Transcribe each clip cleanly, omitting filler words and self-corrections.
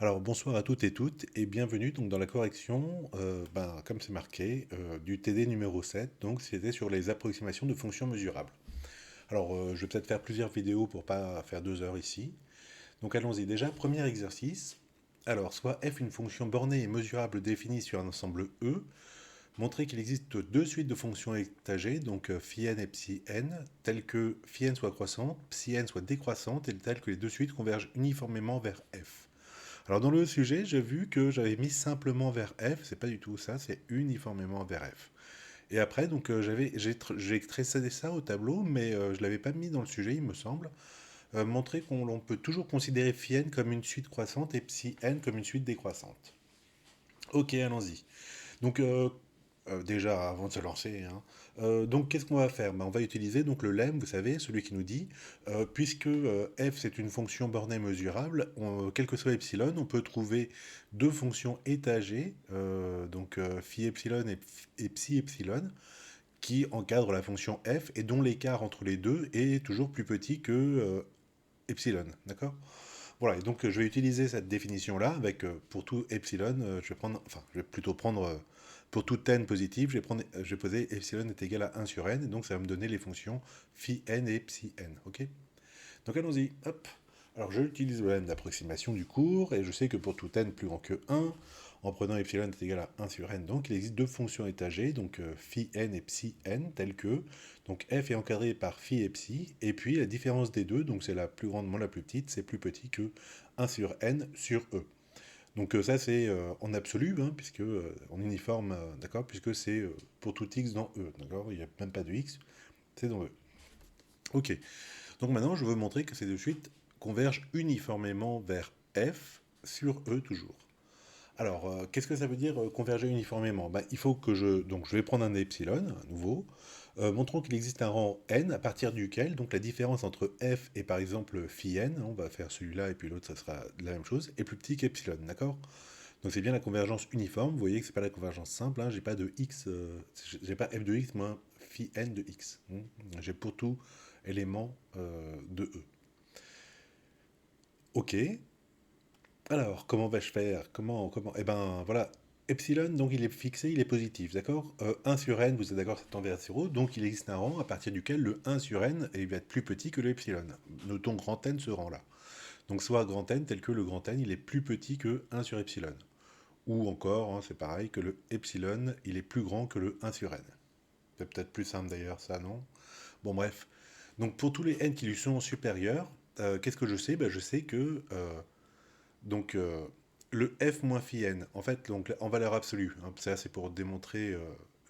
Alors bonsoir à toutes et toutes et bienvenue donc dans la correction, comme c'est marqué, du TD numéro 7, donc c'était sur les approximations de fonctions mesurables. Alors je vais peut-être faire plusieurs vidéos pour pas faire 2 heures ici. Donc allons-y déjà, premier exercice. Alors soit f une fonction bornée et mesurable définie sur un ensemble E, montrer qu'il existe deux suites de fonctions étagées, donc phi n et psi n, telles que phi n soit croissante, psi n soit décroissante et telles que les deux suites convergent uniformément vers f. Alors dans le sujet, j'ai vu que j'avais mis simplement vers F, c'est pas du tout ça, c'est uniformément vers F. Et après, donc j'ai tracé ça au tableau, mais je l'avais pas mis dans le sujet, il me semble. Montrer qu'on l'on peut toujours considérer phi n comme une suite croissante et psi n comme une suite décroissante. Ok, allons-y. Donc déjà, avant de se lancer, hein, donc qu'est-ce qu'on va faire? On va utiliser donc le lemme, vous savez, celui qui nous dit, puisque f c'est une fonction bornée mesurable, quel que soit epsilon, on peut trouver deux fonctions étagées, phi epsilon et psi epsilon, qui encadrent la fonction f et dont l'écart entre les deux est toujours plus petit que epsilon, d'accord? Voilà, et donc je vais utiliser cette définition-là avec pour tout epsilon, je vais plutôt prendre pour tout n positif, je vais poser epsilon est égal à 1 sur n, et donc ça va me donner les fonctions phi n et psi n, ok? Donc allons-y, hop. Alors j'utilise le lemme d'approximation du cours, et je sais que pour tout n plus grand que 1, en prenant epsilon est égal à 1 sur n, donc il existe deux fonctions étagées, donc phi n et psi n, telles que, donc f est encadré par phi et psi, et puis la différence des deux, donc c'est la plus grande moins la plus petite, c'est plus petit que 1 sur n sur e. Donc ça c'est en absolu, hein, puisque en uniforme, d'accord, puisque c'est pour tout x dans e, d'accord, il n'y a même pas de x, c'est dans e. Ok, donc maintenant je veux montrer que ces deux suites convergent uniformément vers f sur e toujours. Alors, qu'est-ce que ça veut dire converger uniformément? Il faut que je vais prendre un epsilon, à nouveau, montrons qu'il existe un rang n à partir duquel, donc la différence entre f et par exemple phi n, on va faire celui-là et puis l'autre, ça sera la même chose, est plus petit qu'epsilon, d'accord? Donc c'est bien la convergence uniforme, vous voyez que c'est pas la convergence simple, hein, j'ai pas de x, j'ai pas f de x moins phi n de x, hein. J'ai pour tout élément de e. Ok, alors, comment vais-je faire? Comment? Eh ben, voilà. Epsilon, donc il est fixé, il est positif, d'accord? 1 sur n, vous êtes d'accord, ça tend vers 0, donc il existe un rang à partir duquel le 1 sur n il va être plus petit que le epsilon. Notons grand n ce rang-là. Donc soit grand n tel que le grand n, il est plus petit que 1 sur epsilon. Ou encore, hein, c'est pareil, que le epsilon, il est plus grand que le 1 sur n. C'est peut-être plus simple d'ailleurs, ça, non? Bon, bref. Donc pour tous les n qui lui sont supérieurs, qu'est-ce que je sais? Je sais que donc, le f moins phi n, en fait, donc, en valeur absolue, hein, ça c'est pour démontrer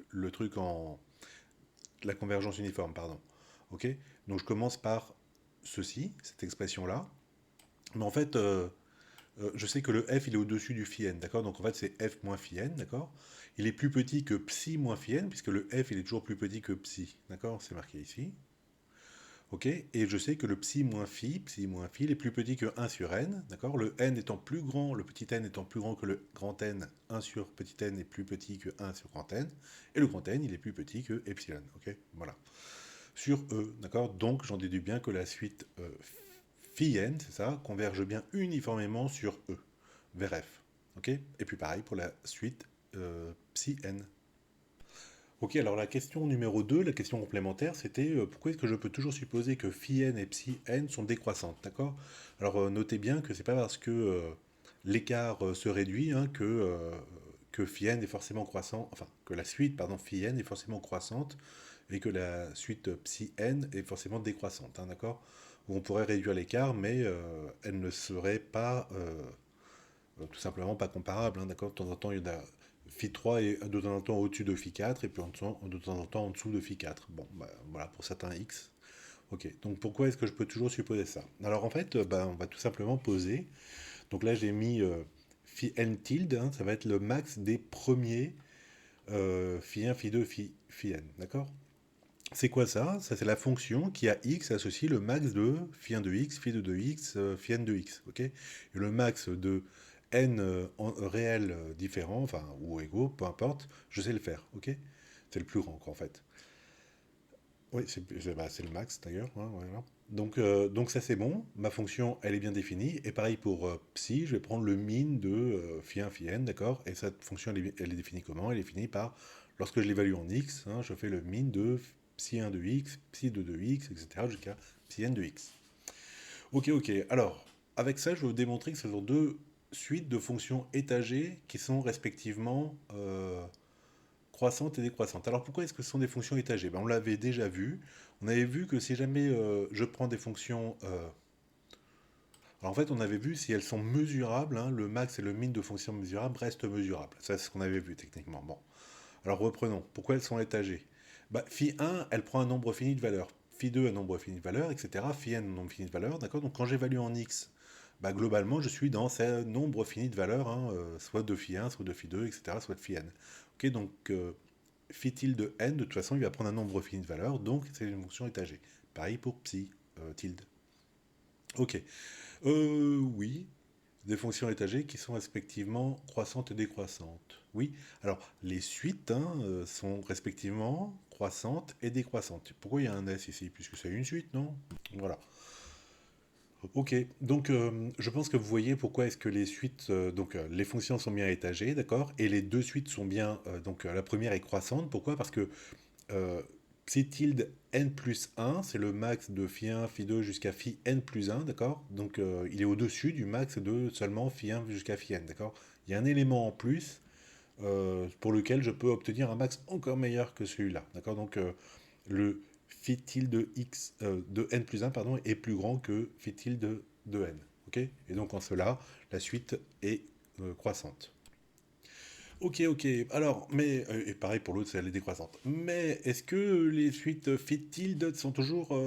le truc en. La convergence uniforme, pardon. Ok. Donc je commence par ceci, cette expression-là. Mais en fait, je sais que le f il est au-dessus du phi n, d'accord? Donc en fait c'est f moins phi n, d'accord? Il est plus petit que psi moins phi n, puisque le f il est toujours plus petit que psi, d'accord? C'est marqué ici. Ok, et je sais que le psi moins phi, il est plus petit que 1 sur n, d'accord? Le n étant plus grand, le petit n étant plus grand que le grand n, 1 sur petit n est plus petit que 1 sur grand n, et le grand n, il est plus petit que epsilon, ok? Voilà. Sur E, d'accord? Donc j'en déduis bien que la suite phi n, c'est ça, converge bien uniformément sur E, vers f, ok? Et puis pareil pour la suite psi n. Ok, alors la question numéro 2, la question complémentaire, c'était pourquoi est-ce que je peux toujours supposer que phi n et psi n sont décroissantes, d'accord? Alors notez bien que c'est pas parce que l'écart se réduit, hein, que phi n est forcément croissant, enfin que la suite, pardon, phi n est forcément croissante et que la suite psi n est forcément décroissante, hein, d'accord? Où on pourrait réduire l'écart, mais elle ne serait pas tout simplement pas comparable, hein, d'accord? De temps en temps, il y en a phi 3 et de temps en temps au-dessus de phi 4 et puis de temps en temps en dessous de phi 4. Bon, voilà pour certains x. Ok, donc pourquoi est-ce que je peux toujours supposer ça? Alors en fait, on va tout simplement poser. Donc là, j'ai mis phi n tilde, hein, ça va être le max des premiers phi 1, phi 2, phi n, d'accord? C'est quoi ça? Ça, c'est la fonction qui à x associe le max de phi 1 de x, phi 2 de x, phi n de x, ok? Et le max de n réels différents, enfin, ou égaux, peu importe, je sais le faire, ok? C'est le plus grand, quoi, en fait. Oui, c'est le max, d'ailleurs, hein, voilà. Donc ça c'est bon, ma fonction elle est bien définie, et pareil pour psi, je vais prendre le min de phi1, phi n, d'accord? Et cette fonction elle est définie comment? Elle est définie par, lorsque je l'évalue en x, hein, je fais le min de psi1 de x, psi2 de x, etc. jusqu'à psi n de x. Ok, ok, alors, avec ça je vais vous démontrer que ce sont deux suites de fonctions étagées qui sont respectivement croissante et décroissante. Alors pourquoi est-ce que ce sont des fonctions étagées? Ben, on l'avait déjà vu. On avait vu que si jamais je prends des fonctions... alors en fait, on avait vu si elles sont mesurables, hein, le max et le min de fonctions mesurables restent mesurables. Ça, c'est ce qu'on avait vu techniquement. Bon. Alors reprenons. Pourquoi elles sont étagées? Bah, phi1, elle prend un nombre fini de valeurs. Phi2, un nombre fini de valeurs, etc. Phi n, un nombre fini de valeurs. D'accord? Donc quand j'évalue en x, bah, globalement, je suis dans ces nombres finis de valeurs, hein, soit de phi1, soit de phi2, etc., soit de phi n. Ok, donc phi tilde n, de toute façon, il va prendre un nombre fini de valeurs, donc c'est une fonction étagée. Pareil pour psi tilde. Ok. Oui, des fonctions étagées qui sont respectivement croissantes et décroissantes. Oui, alors les suites hein, sont respectivement croissantes et décroissantes. Pourquoi il y a un S ici? Puisque c'est une suite, non? Voilà. Ok, donc je pense que vous voyez pourquoi est-ce que les suites, les fonctions sont bien étagées, d'accord? Et les deux suites sont bien, la première est croissante. Pourquoi? Parce que euh, psi tilde n plus 1, c'est le max de phi 1, phi 2 jusqu'à phi n plus 1, d'accord? Donc il est au-dessus du max de seulement phi 1 jusqu'à phi n, d'accord? Il y a un élément en plus pour lequel je peux obtenir un max encore meilleur que celui-là, d'accord? Donc le phi tilde x de n plus 1 pardon, est plus grand que phi tilde de n, ok? Et donc en cela, la suite est croissante. Ok, ok. Alors, mais et pareil pour l'autre, c'est elle est décroissante. Mais est-ce que les suites fit tilde sont toujours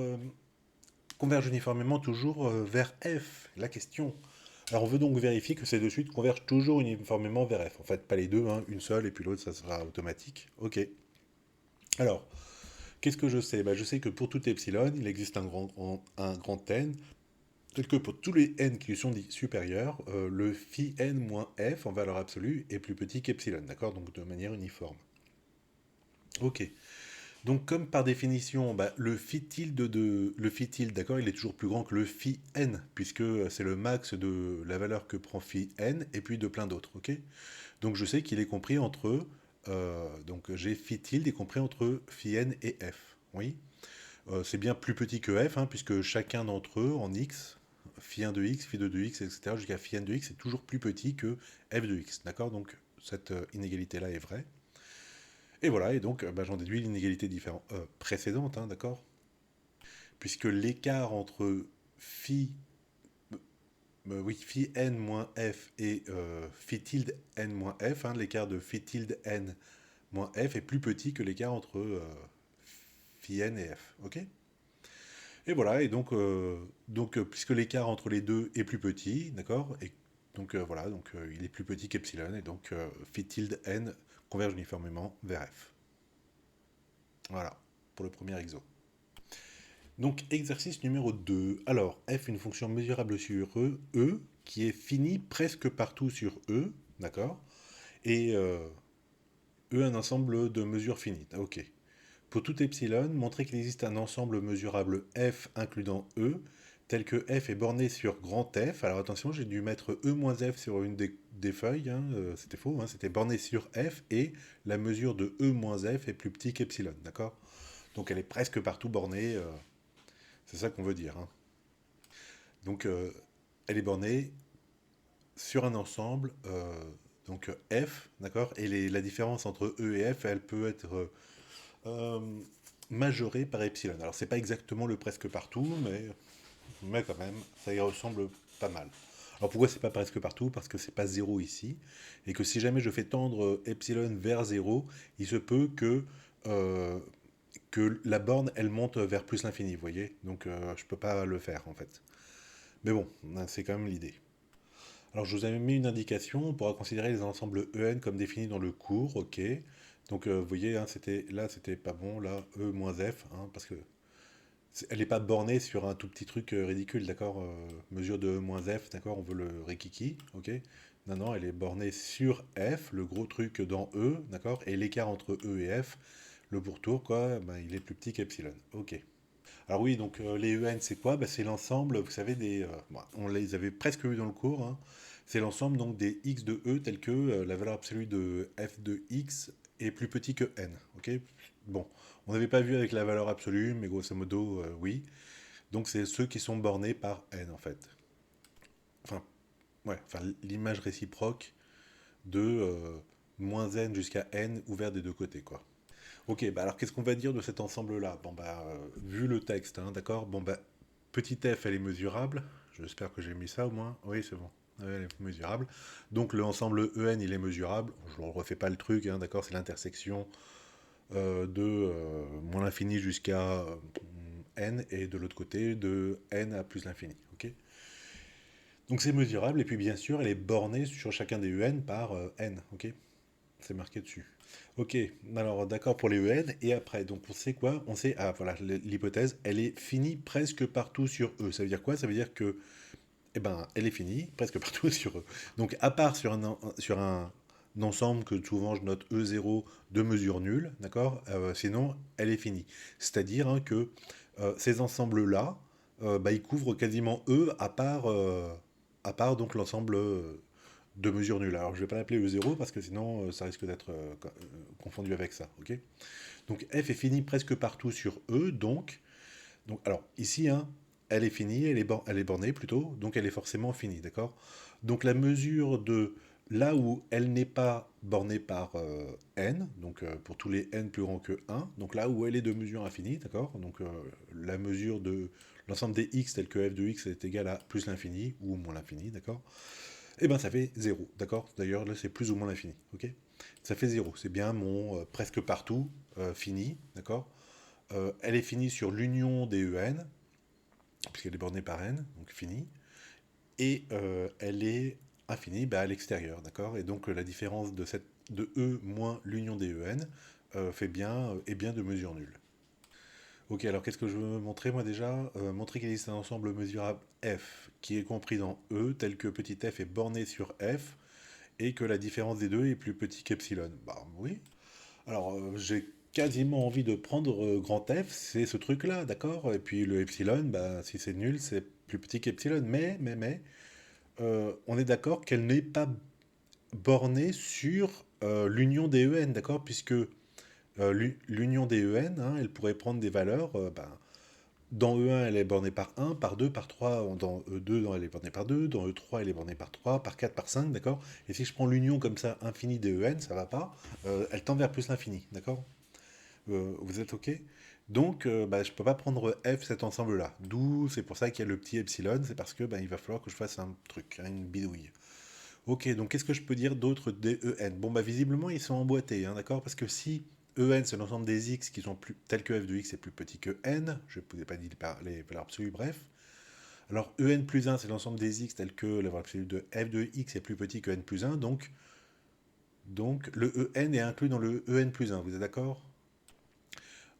convergent uniformément toujours vers f? La question. Alors, on veut donc vérifier que ces deux suites convergent toujours uniformément vers f. En fait, pas les deux, hein, une seule et puis l'autre, ça sera automatique. Ok. Alors, qu'est-ce que je sais? Bah, je sais que pour tout epsilon, il existe un grand n, tel que pour tous les n qui lui sont dits supérieurs, le phi n moins f en valeur absolue est plus petit qu'epsilon, d'accord? Donc de manière uniforme. Ok. Donc comme par définition, bah, le phi tilde, d'accord, il est toujours plus grand que le phi n, puisque c'est le max de la valeur que prend phi n, et puis de plein d'autres, ok? Donc je sais qu'il est compris entre, donc j'ai phi tilde est compris entre phi n et f, oui? C'est bien plus petit que f, hein, puisque chacun d'entre eux, en x, phi 1 de x, phi 2 de x, etc., jusqu'à phi n de x, est toujours plus petit que f de x, d'accord? Donc cette inégalité-là est vraie. Et voilà, et donc bah, j'en déduis l'inégalité précédente, hein, d'accord? Puisque l'écart entre phi, oui, phi n moins f et phi tilde n moins f, hein, l'écart de phi tilde n moins f est plus petit que l'écart entre phi n et f, ok? Et voilà, et puisque l'écart entre les deux est plus petit, d'accord? Et donc voilà, donc il est plus petit qu'epsilon, et donc phi tilde n converge uniformément vers f. Voilà, pour le premier exo. Donc, exercice numéro 2. Alors, f, une fonction mesurable sur E, qui est finie presque partout sur E, d'accord? Et E, un ensemble de mesures finies. Ok. Pour tout epsilon, montrer qu'il existe un ensemble mesurable f incluant E, tel que f est borné sur grand F. Alors attention, j'ai dû mettre E moins f sur une des feuilles, hein, c'était faux, hein, c'était borné sur f, et la mesure de E moins f est plus petit qu'epsilon, d'accord? Donc elle est presque partout bornée. C'est ça qu'on veut dire, hein. Donc, elle est bornée sur un ensemble, F, d'accord? Et la différence entre E et F, elle peut être euh, majorée par epsilon. Alors, c'est pas exactement le presque partout, mais quand même, ça y ressemble pas mal. Alors, pourquoi c'est pas presque partout? Parce que c'est pas zéro ici, et que si jamais je fais tendre epsilon vers 0, il se peut euh, que la borne, elle monte vers plus l'infini, vous voyez? Donc, je peux pas le faire, en fait. Mais bon, c'est quand même l'idée. Alors, je vous avais mis une indication, on pourra considérer les ensembles EN comme définis dans le cours, ok. Donc, vous voyez, hein, c'était pas bon, là, E moins F, hein, parce que elle n'est pas bornée sur un tout petit truc ridicule, d'accord? Mesure de E moins F, d'accord? On veut le rikiki, ok? Non, non, elle est bornée sur F, le gros truc dans E, d'accord? Et l'écart entre E et F, le pourtour, quoi, ben, il est plus petit qu'epsilon, ok. Alors oui, donc les EN, c'est quoi? Bah, c'est l'ensemble, vous savez, bon, on les avait presque vus dans le cours, hein. C'est l'ensemble donc des x de E tels que la valeur absolue de f de x est plus petit que n. Ok? Bon, on n'avait pas vu avec la valeur absolue, mais grosso modo, oui. Donc c'est ceux qui sont bornés par n en fait. Enfin, ouais, enfin l'image réciproque de moins n jusqu'à n ouvert des deux côtés, quoi. Ok, bah alors qu'est-ce qu'on va dire de cet ensemble-là? Bon bah, vu le texte, hein, d'accord? Bon bah, petit f, elle est mesurable. J'espère que j'ai mis ça au moins. Oui, c'est bon. Ouais, elle est mesurable. Donc le ensemble EN, il est mesurable. Je ne refais pas le truc, hein, d'accord? C'est l'intersection de moins l'infini jusqu'à n et de l'autre côté de n à plus l'infini. Ok? Donc c'est mesurable et puis bien sûr, elle est bornée sur chacun des EN par n. Ok? C'est marqué dessus. Ok, alors d'accord pour les EN, et après, donc on sait quoi? On sait, ah voilà, l'hypothèse, elle est finie presque partout sur E. Ça veut dire quoi? Ça veut dire que, eh ben, elle est finie presque partout sur E. Donc à part sur un ensemble que souvent je note E0 de mesure nulle, d'accord? Sinon, elle est finie. C'est-à-dire hein, que ces ensembles-là, bah, ils couvrent quasiment E à part donc l'ensemble de mesure nulle. Alors je vais pas l'appeler E0 parce que sinon ça risque d'être confondu avec ça, ok? Donc f est finie presque partout sur E, donc alors ici, hein, elle est finie, elle est bornée plutôt, donc elle est forcément finie, d'accord? Donc la mesure de là où elle n'est pas bornée par n, donc pour tous les n plus grands que 1, donc là où elle est de mesure infinie, d'accord? Donc la mesure de l'ensemble des x tel que f de x est égal à plus l'infini ou moins l'infini, d'accord? Eh ben ça fait 0, d'accord? D'ailleurs là c'est plus ou moins l'infini, ok? Ça fait 0, c'est bien mon presque partout fini, d'accord? Elle est finie sur l'union des EN, puisqu'elle est bornée par n, donc finie, et elle est infinie bah, à l'extérieur, d'accord? Et donc la différence de E moins l'union des EN fait bien, est bien de mesure nulle. Ok, alors qu'est-ce que je veux montrer moi déjà? Montrer qu'il existe un ensemble mesurable f qui est compris dans E, tel que petit f est borné sur f, et que la différence des deux est plus petit qu'epsilon. Bah oui. Alors j'ai quasiment envie de prendre grand F, c'est ce truc-là, d'accord? Et puis le epsilon, bah si c'est nul, c'est plus petit qu'epsilon. Mais, on est d'accord qu'elle n'est pas bornée sur l'union des EN, d'accord? Puisque l'union des EN, hein, elle pourrait prendre des valeurs, bah, dans E1, elle est bornée par 1, par 2, par 3, dans E2, elle est bornée par 2, dans E3, elle est bornée par 3, par 4, par 5, d'accord? Et si je prends l'union comme ça, infinie des EN, ça va pas, elle tend vers plus l'infini, d'accord? Vous êtes OK? Donc, bah, je ne peux pas prendre F cet ensemble-là. D'où, c'est pour ça qu'il y a le petit epsilon, c'est parce que bah, il va falloir que je fasse un truc, hein, une bidouille. Ok, donc qu'est-ce que je peux dire d'autre des EN? Bon, bah visiblement, ils sont emboîtés, hein, d'accord? Parce que si EN, c'est l'ensemble des x qui sont plus, tels que f de x est plus petit que n, je ne vous ai pas dit les valeurs absolues, bref. Alors, EN plus 1, c'est l'ensemble des x tels que la valeur absolue de f de x est plus petit que n plus 1, donc le EN est inclus dans le EN plus 1, vous êtes d'accord?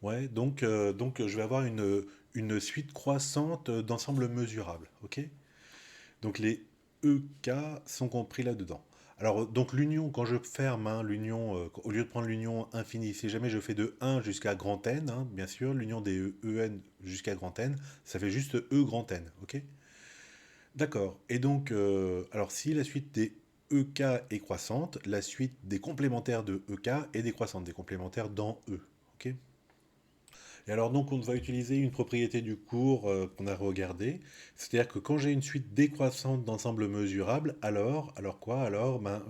Ouais, donc je vais avoir une suite croissante d'ensembles mesurables, ok? Donc les EK sont compris là-dedans. Alors, donc l'union, quand je ferme hein, l'union, au lieu de prendre l'union infinie, si jamais je fais de 1 jusqu'à grand N, hein, bien sûr, l'union des EN jusqu'à grand N, ça fait juste E grand N, ok? D'accord. Et donc, alors si la suite des EK est croissante, la suite des complémentaires de EK est décroissante, des complémentaires dans E, ok? Et alors donc on va utiliser une propriété du cours qu'on a regardé, c'est-à-dire que quand j'ai une suite décroissante d'ensembles mesurables, alors quoi? Alors ben,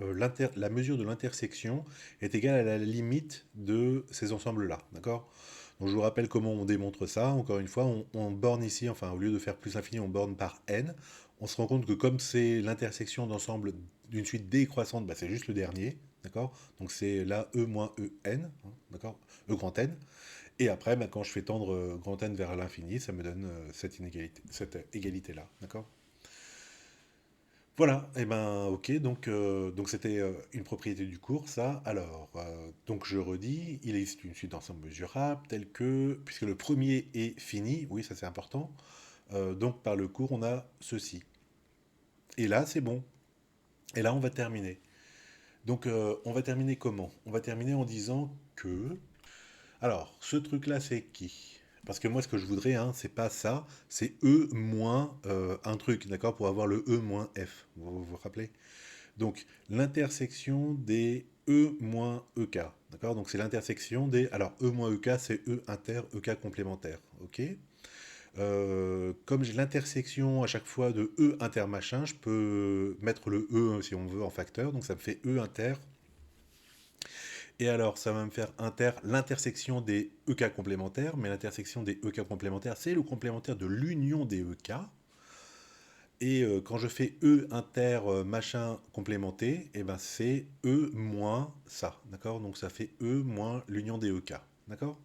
la mesure de l'intersection est égale à la limite de ces ensembles-là, d'accord? Donc je vous rappelle comment on démontre ça. Encore une fois, on borne ici, enfin au lieu de faire plus infini, on borne par n. On se rend compte que comme c'est l'intersection d'ensemble d'une suite décroissante, bah, c'est juste le dernier, d'accord? Donc c'est là E moins E n, hein, d'accord? E grand n. Et après, bah, quand je fais tendre grand N vers l'infini, ça me donne cette égalité-là. D'accord? Voilà, et ben ok, donc c'était une propriété du cours, ça. Alors, donc je redis, il existe une suite d'ensembles mesurables telle que, puisque le premier est fini, oui, ça c'est important, donc par le cours on a ceci. Et là c'est bon, et là on va terminer. Donc on va terminer comment? On va terminer en disant que... Alors, ce truc-là c'est qui? Parce que moi, ce que je voudrais, hein, c'est pas ça, c'est E moins un truc, d'accord, pour avoir le E moins F. Vous rappelez? Donc, l'intersection des E moins EK, d'accord? Donc, c'est l'intersection des... Alors, E moins EK, c'est E inter, EK complémentaire, ok? Comme j'ai l'intersection à chaque fois de E inter machin, je peux mettre le E, si on veut, en facteur, donc ça me fait E inter. Et alors, ça va me faire l'intersection des EK complémentaires, mais l'intersection des EK complémentaires, c'est le complémentaire de l'union des EK. Et quand je fais E inter machin complémenté, et ben c'est E moins ça, d'accord? Donc ça fait E moins l'union des EK, d'accord?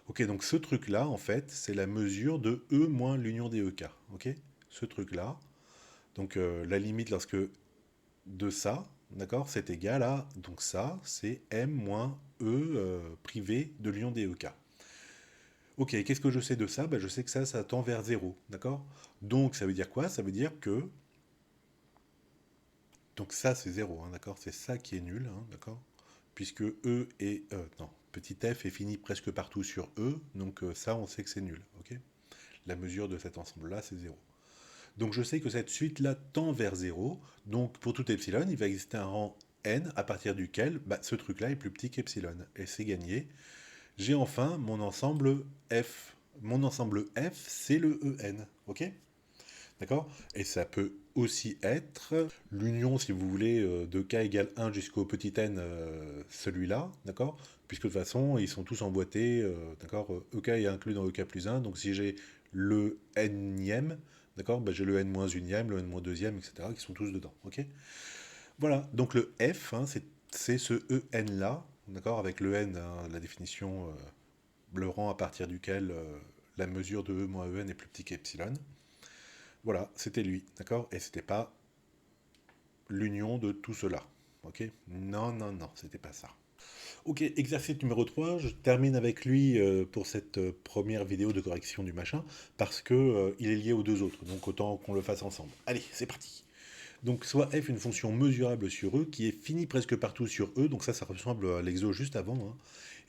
Ok, donc ce truc-là, en fait, c'est la mesure de E moins l'union des EK, ok? Ce truc-là, donc la limite lorsque de ça, d'accord, c'est égal à, donc ça, c'est M moins E privé de l'union des EK. Ok, qu'est-ce que je sais de ça? Ben, je sais que ça tend vers zéro, d'accord? Donc ça veut dire quoi? Ça veut dire que donc ça, c'est zéro, hein, d'accord? C'est ça qui est nul, hein, d'accord? Puisque E et... non, petit f est fini presque partout sur E, donc ça, on sait que c'est nul, ok? La mesure de cet ensemble-là, c'est zéro. Donc je sais que cette suite-là tend vers zéro, donc pour tout epsilon, il va exister un rang n à partir duquel bah, ce truc-là est plus petit qu'epsilon, et c'est gagné. J'ai enfin mon ensemble F. Mon ensemble F, c'est le En, ok? D'accord? Et ça peut aussi être l'union, si vous voulez, de k égale 1 jusqu'au petit n, celui-là, d'accord? Puisque de toute façon, ils sont tous emboîtés, d'accord? EK est inclus dans EK plus 1, donc si j'ai le nème, d'accord? Ben, j'ai le n moins unième, le n moins deuxième, etc., qui sont tous dedans, ok? Voilà, donc le f, hein, c'est ce en-là, d'accord? Avec le n, hein, la définition, le rang à partir duquel la mesure de e moins en est plus petit qu'epsilon. Voilà, c'était lui, d'accord? Et c'était pas l'union de tout cela. Ok? Non, non, non, c'était pas ça. Ok, exercice numéro 3, je termine avec lui pour cette première vidéo de correction du machin, parce que il est lié aux deux autres, donc autant qu'on le fasse ensemble. Allez, c'est parti. Donc soit f une fonction mesurable sur E qui est finie presque partout sur E, donc ça ressemble à l'exo juste avant, hein.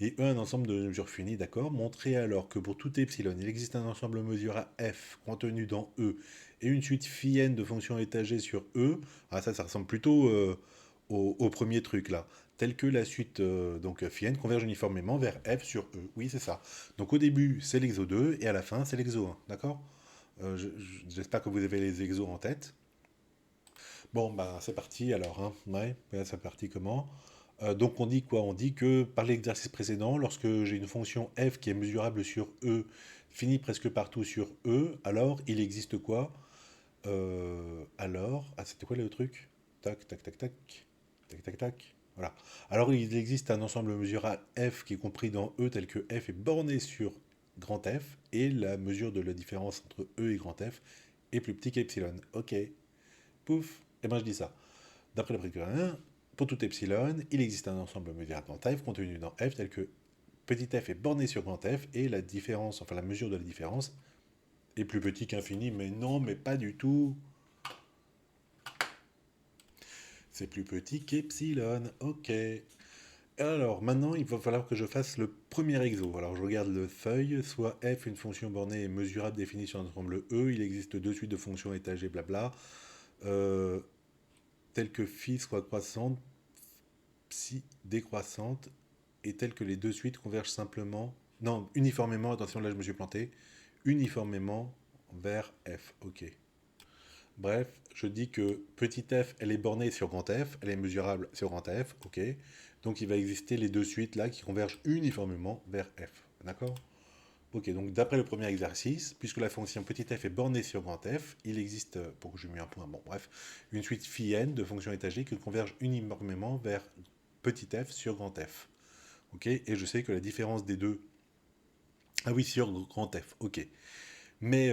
Et E un ensemble de mesures finies, d'accord. Montrer alors que pour tout epsilon, il existe un ensemble mesurable f contenu dans E et une suite phi n de fonctions étagées sur E. Ah ça ressemble plutôt au premier truc là. Tel que la suite donc phi n converge uniformément vers f sur E. Oui c'est ça. Donc au début c'est l'exo 2 et à la fin c'est l'exo 1, d'accord. J'espère que vous avez les exos en tête. Bon, bah c'est parti alors, hein. Ouais, c'est parti comment? Donc on dit quoi? On dit que par l'exercice précédent, lorsque j'ai une fonction f qui est mesurable sur E, finie presque partout sur E, alors il existe quoi? Ah c'était quoi le truc? Tac, tac, tac, tac, tac, tac, tac. Voilà. Alors il existe un ensemble mesurable f qui est compris dans E tel que f est borné sur grand F et la mesure de la différence entre E et grand F est plus petit qu'epsilon. Ok. Pouf, et ben je dis ça. D'après le précureur 1, pour tout epsilon, il existe un ensemble mesurable dans f contenu dans f tel que petit f est borné sur grand f et la différence, enfin la mesure de la différence, est plus petit qu'infini, mais non, mais pas du tout. C'est plus petit qu'epsilon, ok. Alors maintenant, il va falloir que je fasse le premier exo. Alors je regarde le feuille, soit f, une fonction bornée et mesurable définie sur un ensemble E, il existe deux suites de fonctions étagées, blabla. Euh, telle que phi soit croissante, psi décroissante, et telle que les deux suites convergent simplement, non, uniformément, attention là je me suis planté, uniformément vers f, ok. Bref, je dis que petit f, elle est bornée sur grand F, elle est mesurable sur grand F, ok. Donc il va exister les deux suites là qui convergent uniformément vers f, d'accord. Ok, donc d'après le premier exercice, puisque la fonction petit f est bornée sur grand F, il existe, pour que je mette un point, bon bref, une suite phi n de fonctions étagées qui convergent uniformément vers petit f sur grand F. Ok, et je sais que la différence des deux... Ah oui, sur grand F, ok. Mais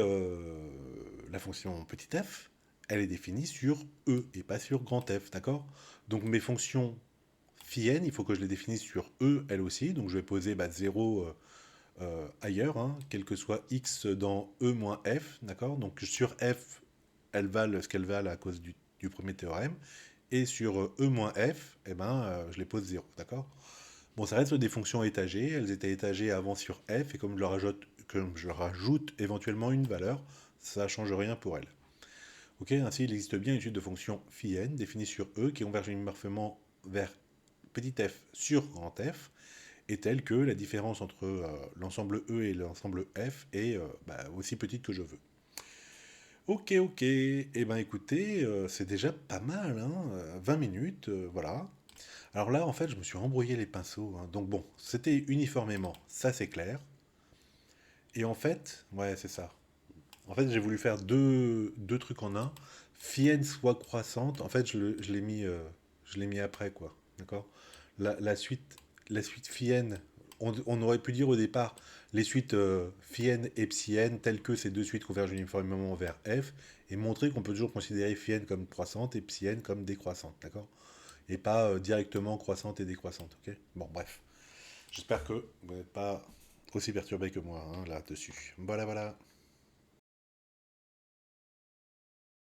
la fonction petit f, elle est définie sur E et pas sur grand F, d'accord. Donc mes fonctions phi n, il faut que je les définisse sur E, elles aussi. Donc je vais poser 0 ailleurs, hein, quel que soit x dans E moins f, d'accord. Donc sur f, elles valent ce qu'elles valent à cause du premier théorème. Et sur E moins f, eh ben, je les pose 0, d'accord. Bon, ça reste des fonctions étagées. Elles étaient étagées avant sur f, et comme je leur ajoute je rajoute éventuellement une valeur, ça ne change rien pour elle. Ok, ainsi, il existe bien une suite de fonctions phi n définies sur E qui convergent uniformément vers petit f sur grand F, est telle que la différence entre l'ensemble E et l'ensemble F est aussi petite que je veux. Ok, ok, et ben écoutez, c'est déjà pas mal, hein, 20 minutes, voilà. Alors là, en fait, je me suis embrouillé les pinceaux, hein. Donc bon, c'était uniformément, ça c'est clair. Et en fait, ouais, c'est ça. En fait, j'ai voulu faire deux trucs en un. Fienne soit croissante. En fait, je l'ai mis après, quoi. D'accord. La suite, la suite Fienne, on aurait pu dire au départ les suites Fienne et Psienne, telles que ces deux suites convergent uniformément vers F, et montrer qu'on peut toujours considérer Fienne comme croissante et Psienne comme décroissante, d'accord. Et pas directement croissante et décroissante, ok. Bon, bref. J'espère que vous n'êtes pas aussi perturbé que moi, hein, là-dessus. Voilà, voilà.